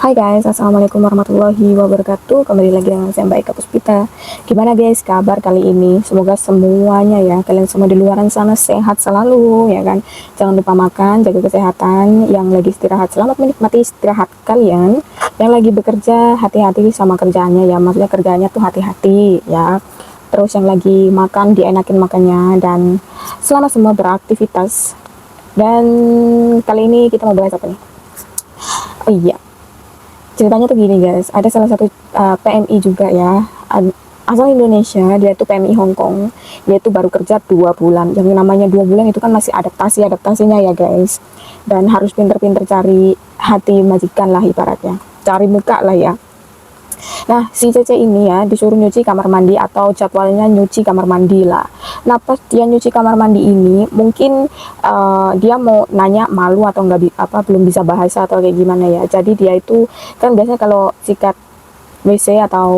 Hai guys, assalamualaikum warahmatullahi wabarakatuh. Kembali lagi dengan saya Mbak Eka Puspita. Gimana guys kabar kali ini? Semoga semuanya ya, kalian semua di luaran sana sehat selalu ya kan. Jangan lupa makan, jaga kesehatan. Yang lagi istirahat, selamat menikmati istirahat kalian. Yang lagi bekerja, hati-hati sama kerjaannya ya. Maksudnya kerjaannya tuh hati-hati ya. Terus yang lagi makan, dienakin makannya. Dan selamat semua beraktivitas. Dan kali ini kita mau bahas apa nih? Oh iya, ceritanya tuh gini guys, ada salah satu PMI juga ya, asal Indonesia, dia itu PMI Hong Kong. Dia itu baru kerja 2 bulan. Yang namanya 2 bulan itu kan masih adaptasinya ya guys, dan harus pinter-pinter cari hati majikan lah ibaratnya, cari muka lah ya. Nah, si Cece ini ya disuruh nyuci kamar mandi, atau jadwalnya nyuci kamar mandi lah. Nah, pas dia nyuci kamar mandi ini, mungkin dia mau nanya, malu atau nggak belum bisa bahasa atau kayak gimana ya. Jadi dia itu kan biasanya kalau sikat WC atau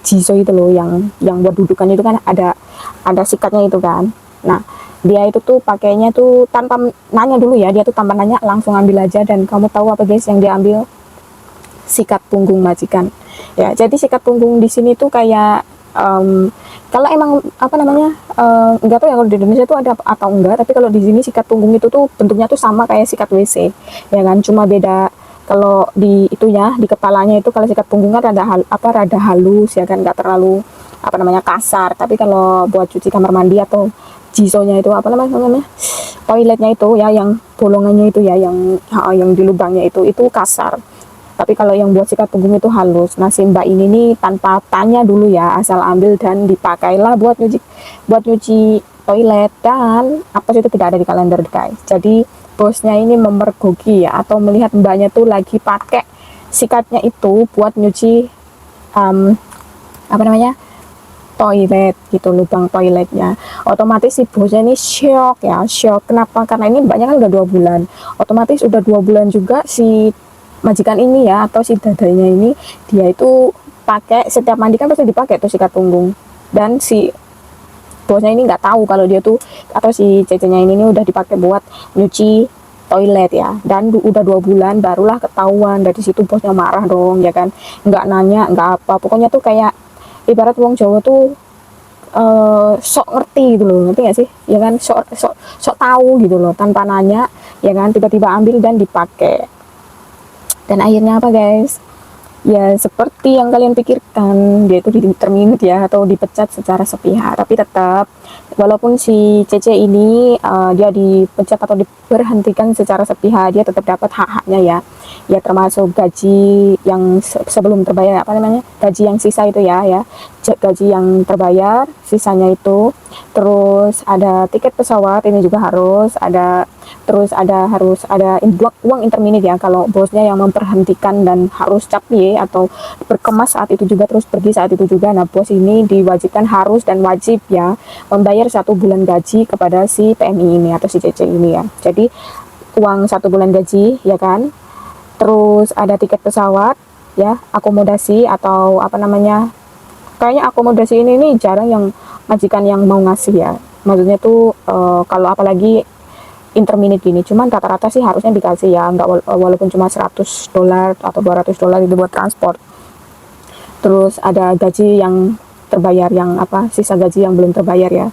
jiso itu loh, yang buat dudukan itu kan ada sikatnya itu kan. Nah, dia itu tuh pakainya tuh tanpa nanya dulu ya, dia tuh tanpa nanya langsung ambil aja. Dan kamu tahu apa guys yang dia ambil? Sikat punggung majikan ya. Jadi sikat punggung di sini tuh kayak kalau emang apa namanya, nggak tahu ya kalau di Indonesia itu ada atau enggak, tapi kalau di sini sikat punggung itu tuh bentuknya tuh sama kayak sikat WC ya kan, cuma beda kalau di itunya, di kepalanya itu. Kalau sikat punggung kan rada halus ya kan, nggak terlalu apa namanya kasar. Tapi kalau buat cuci kamar mandi atau jisonya itu apa namanya, toiletnya itu ya, yang bolongannya itu ya, yang di lubangnya itu kasar. Tapi kalau yang buat sikat punggung itu halus. Nah, si mbak ini nih tanpa tanya dulu ya, asal ambil dan dipakailah buat nyuci toilet. Dan apa itu tidak ada di kalender guys. Jadi bosnya ini memergoki ya, atau melihat mbaknya tuh lagi pakai sikatnya itu buat nyuci apa namanya, toilet gitu, lubang toiletnya. Otomatis si bosnya ini shock ya, shock. Kenapa? Karena ini mbaknya kan udah 2 bulan, otomatis udah 2 bulan juga si majikan ini ya, atau si dadanya ini, dia itu pakai setiap mandi kan pasti dipakai tuh sikat punggung. Dan si bosnya ini nggak tahu kalau dia tuh, atau si cecenya ini udah dipakai buat nyuci toilet ya. Dan udah 2 bulan barulah ketahuan. Dari situ bosnya marah dong ya kan, nggak nanya nggak apa, pokoknya tuh kayak ibarat wong Jawa tuh sok ngerti gitu loh, ngerti gak sih ya kan, sok tahu gitu loh, tanpa nanya ya kan, tiba-tiba ambil dan dipakai. Dan akhirnya apa guys? Ya seperti yang kalian pikirkan, dia itu terminut ya, atau dipecat secara sepihak. Tapi tetap, walaupun si Cece ini dia dipecat atau diberhentikan secara sepihak, dia tetap dapat hak-haknya ya. Ya termasuk gaji yang sebelum terbayar, apa namanya, gaji yang sisa itu ya, gaji yang terbayar sisanya itu. Terus ada tiket pesawat ini juga harus ada. Terus harus ada uang interminit ya, kalau bosnya yang memperhentikan dan harus capie atau berkemas saat itu juga, terus pergi saat itu juga. Nah, bos ini diwajibkan harus dan wajib ya membayar 1 bulan gaji kepada si PMI ini atau si CC ini ya. Jadi uang 1 bulan gaji ya kan, terus ada tiket pesawat ya, akomodasi atau apa namanya, kayaknya akomodasi ini nih jarang yang majikan yang mau ngasih ya. Maksudnya tuh kalau apalagi interminit gini, cuman rata-rata sih harusnya dikasih ya, nggak walaupun cuma $100 atau $200 itu buat transport. Terus ada gaji yang terbayar, yang apa, sisa gaji yang belum terbayar ya.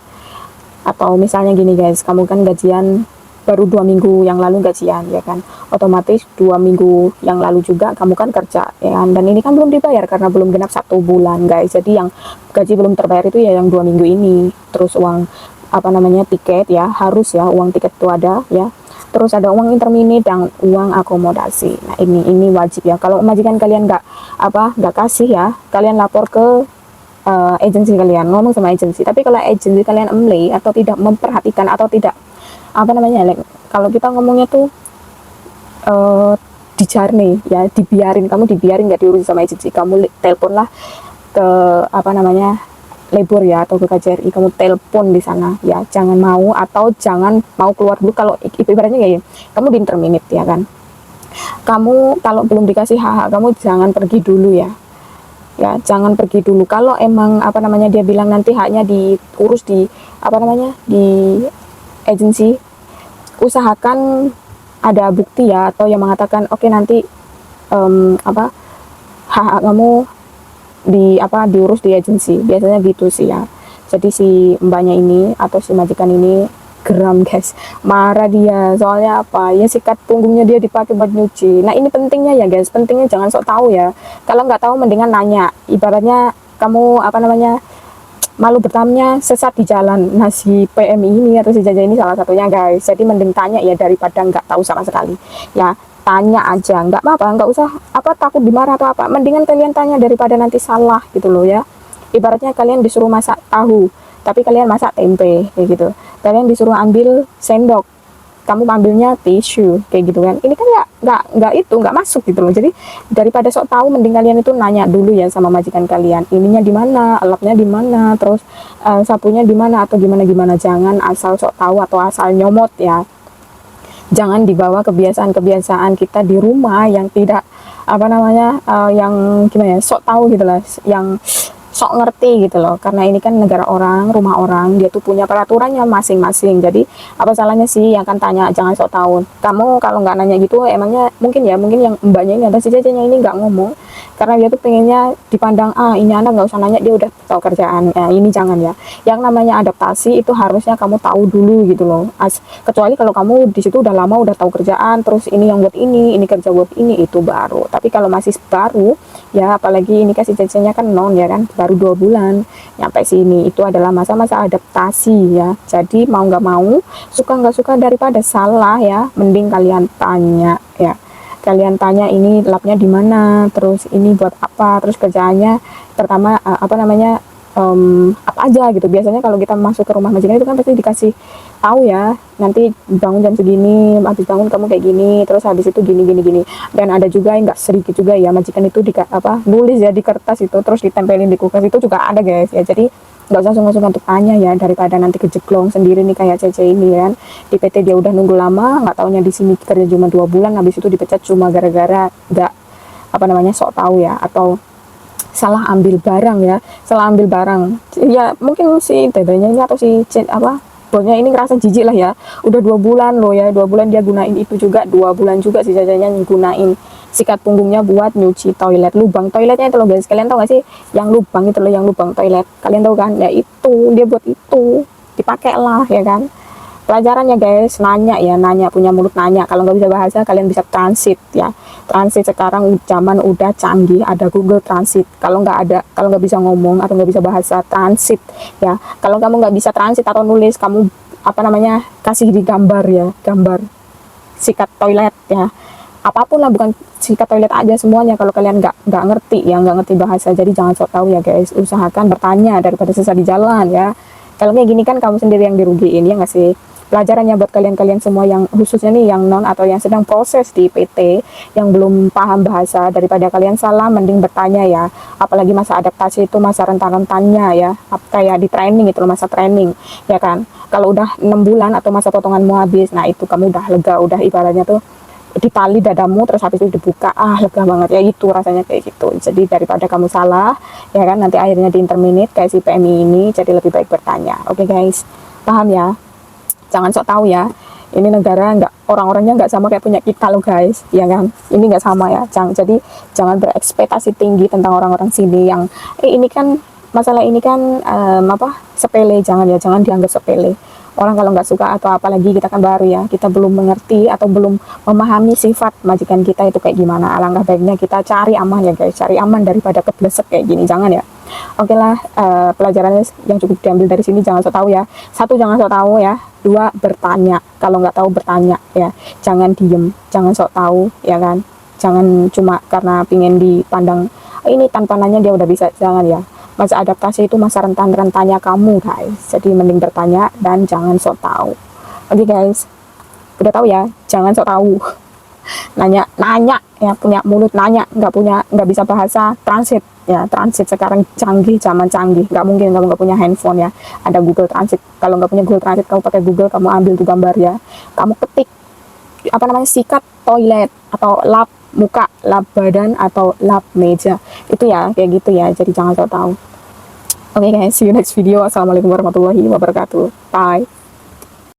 Atau misalnya gini guys, kamu kan gajian baru 2 minggu yang lalu gajian ya kan, otomatis 2 minggu yang lalu juga kamu kan kerja ya kan, dan ini kan belum dibayar karena belum genap 1 bulan guys. Jadi yang gaji belum terbayar itu ya yang 2 minggu ini. Terus uang apa namanya, tiket ya, harus ya, uang tiket itu ada ya. Terus ada uang interminit dan uang akomodasi. Nah, ini wajib ya. Kalau majikan kalian nggak kasih ya, kalian lapor ke agensi kalian, ngomong sama agensi. Tapi kalau agensi kalian emlay atau tidak memperhatikan atau tidak apa namanya, kalau kita ngomongnya tuh dijarne ya, kamu dibiarin nggak diurus sama agensi, kamu telepon lah ke apa namanya, labor ya, atau ke KJRI, kamu telepon di sana ya. Jangan mau, atau jangan mau keluar dulu. Kalau ibaratnya kayak kamu di interminit ya kan, kamu kalau belum dikasih hak kamu jangan pergi dulu ya, jangan pergi dulu. Kalau emang apa namanya, dia bilang nanti haknya diurus di apa namanya, di agensi, usahakan ada bukti ya, atau yang mengatakan oke nanti apa hak kamu diurus di agensi, biasanya gitu sih ya. Jadi si mbaknya ini atau si majikan ini geram guys, marah dia, soalnya apa ya, sikat punggungnya dia dipakai buat nyuci. Nah ini pentingnya ya guys, pentingnya jangan sok tahu ya. Kalau nggak tahu mendingan nanya, ibaratnya kamu malu bertamanya sesat di jalan. Nah si PMI ini atau si Jaja ini salah satunya guys, jadi mending tanya ya daripada nggak tahu sama sekali ya. Tanya aja, nggak apa-apa, nggak usah takut dimarah atau apa, mendingan kalian tanya daripada nanti salah gitu loh ya. Ibaratnya kalian disuruh masak tahu tapi kalian masak tempe kayak gitu, kalian disuruh ambil sendok kamu ambilnya tisu kayak gitu kan, ini kan nggak masuk gitu loh. Jadi daripada sok tahu mending kalian itu nanya dulu ya sama majikan kalian, ininya di mana, alatnya di mana, terus sapunya di mana atau gimana gimana. Jangan asal sok tahu atau asal nyomot ya. Jangan dibawa kebiasaan-kebiasaan kita di rumah yang tidak yang gimana ya, sok tahu gitu lah, yang sok ngerti gitu loh. Karena ini kan negara orang, rumah orang, dia tuh punya peraturannya masing-masing. Jadi apa salahnya sih yang kan tanya, jangan sok tahu. Kamu kalau nggak nanya gitu, emangnya mungkin yang mbaknya ini ada si Jajanya ini nggak ngomong karena dia tuh pengennya dipandang, ini anak nggak usah nanya, dia udah tahu kerjaan. Ini jangan ya. Yang namanya adaptasi itu harusnya kamu tahu dulu gitu loh. Kecuali kalau kamu di situ udah lama, udah tahu kerjaan, terus ini yang buat ini kerja buat ini, itu baru. Tapi kalau masih baru ya, apalagi ini kasih Jajanya kan ya kan, baru 2 bulan nyampe sini, itu adalah masa-masa adaptasi ya. Jadi mau nggak mau, suka nggak suka, daripada salah ya, mending kalian tanya ya. Kalian tanya ini labnya di mana, terus ini buat apa, terus kerjaannya pertama apa aja gitu. Biasanya kalau kita masuk ke rumah majikan itu kan pasti dikasih tahu ya, nanti bangun jam segini, habis bangun kamu kayak gini, terus habis itu gini. Dan ada juga yang nggak sedikit juga ya, majikan itu nulis ya di kertas itu, terus ditempelin di kulkas, itu juga ada guys ya. Jadi nggak usah sungguh-sungguh untuk tanya ya, daripada nanti kejeglong sendiri nih kayak Cece ini kan. Di PT dia udah nunggu lama, nggak taunya di sini kerja cuma 2 bulan, habis itu dipecat cuma gara-gara nggak sok tahu ya, atau salah ambil barang ya. Salah ambil barang ya, mungkin si tetenya ini atau si bosnya ini ngerasa jijik lah ya, udah 2 bulan loh ya, 2 bulan dia gunain itu juga, 2 bulan juga si Jajanya gunain sikat punggungnya buat nyuci toilet. Lubang toiletnya itu loh guys, kalian tahu gak sih yang lubang itu loh, yang lubang toilet, kalian tahu kan ya, itu dia buat itu, dipakai lah ya kan. Pelajarannya guys, nanya ya, nanya, punya mulut nanya. Kalau nggak bisa bahasa, kalian bisa transit ya. Transit sekarang zaman udah canggih, ada Google Transit. Kalau nggak bisa ngomong atau nggak bisa bahasa, transit ya. Kalau kamu nggak bisa transit atau nulis, kamu kasih di gambar ya, gambar sikat toilet ya, apapun lah, bukan sikat toilet aja, semuanya. Kalau kalian nggak ngerti ya, nggak ngerti bahasa, jadi jangan sok tahu ya guys. Usahakan bertanya daripada sesat di jalan ya. Kalau kayak gini kan kamu sendiri yang dirugiin ya nggak sih. Pelajarannya buat kalian semua yang khususnya nih yang non atau yang sedang proses di PT, yang belum paham bahasa, daripada kalian salah mending bertanya ya. Apalagi masa adaptasi itu masa rentan-rentannya ya, kayak di training itu, masa training ya kan. Kalau udah 6 bulan atau masa potonganmu habis, nah itu kamu udah lega, udah ibaratnya tuh ditali dadamu, terus habis itu dibuka, lega banget ya, itu rasanya kayak gitu. Jadi daripada kamu salah ya kan, nanti akhirnya di interminate kayak si PMI ini, jadi lebih baik bertanya. Oke guys, paham ya, jangan sok tahu ya. Ini negara orang-orangnya nggak sama kayak punya kita loh guys ya kan, ini nggak sama ya. Jadi jangan berekspektasi tinggi tentang orang-orang sini yang ini kan, masalah ini kan sepele. Jangan dianggap sepele. Orang kalau nggak suka atau apalagi kita kan baru ya, kita belum mengerti atau belum memahami sifat majikan kita itu kayak gimana, alangkah baiknya kita cari aman ya guys, cari aman daripada keblesek kayak gini, jangan ya. Oke lah, pelajarannya yang cukup diambil dari sini, jangan sok tahu ya. 1, jangan sok tahu ya. 2, bertanya. Kalau nggak tahu bertanya ya, jangan diem, jangan sok tahu ya kan. Jangan cuma karena pingin dipandang ini tanpa nanya dia udah bisa, jangan ya. Masa adaptasi itu masa rentan-rentannya kamu guys, jadi mending bertanya dan jangan sok tahu. Oke guys, udah tahu ya, jangan sok tahu. Nanya ya, punya mulut nanya, nggak bisa bahasa, transit ya. Transit sekarang canggih, zaman canggih, nggak mungkin kamu nggak punya handphone ya, ada Google Transit. Kalau nggak punya Google Transit, kamu pakai Google, kamu ambil tuh gambar ya, kamu ketik sikat toilet atau lap muka, lap badan atau lap meja, itu ya kayak gitu ya. Jadi jangan sok tahu. Oke guys, see you next video. Assalamualaikum warahmatullahi wabarakatuh. Bye.